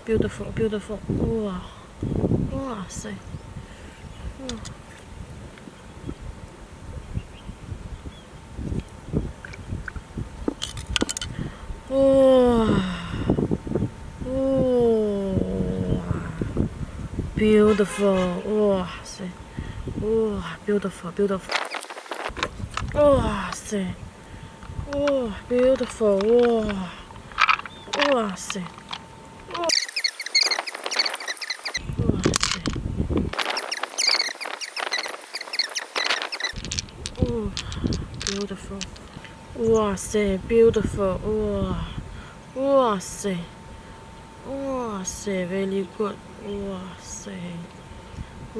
beautiful, beautiful. Wow, wow, say. Oh, oh, beautiful. Oh, see. Oh, beautiful, beautiful. Oh, see. Oh, beautiful. Oh, oh, see. Oh, oh, see. Oh, beautiful. Oh, see. Beautiful. Oh, oh, see. Oh, see. Very good. Oh, see.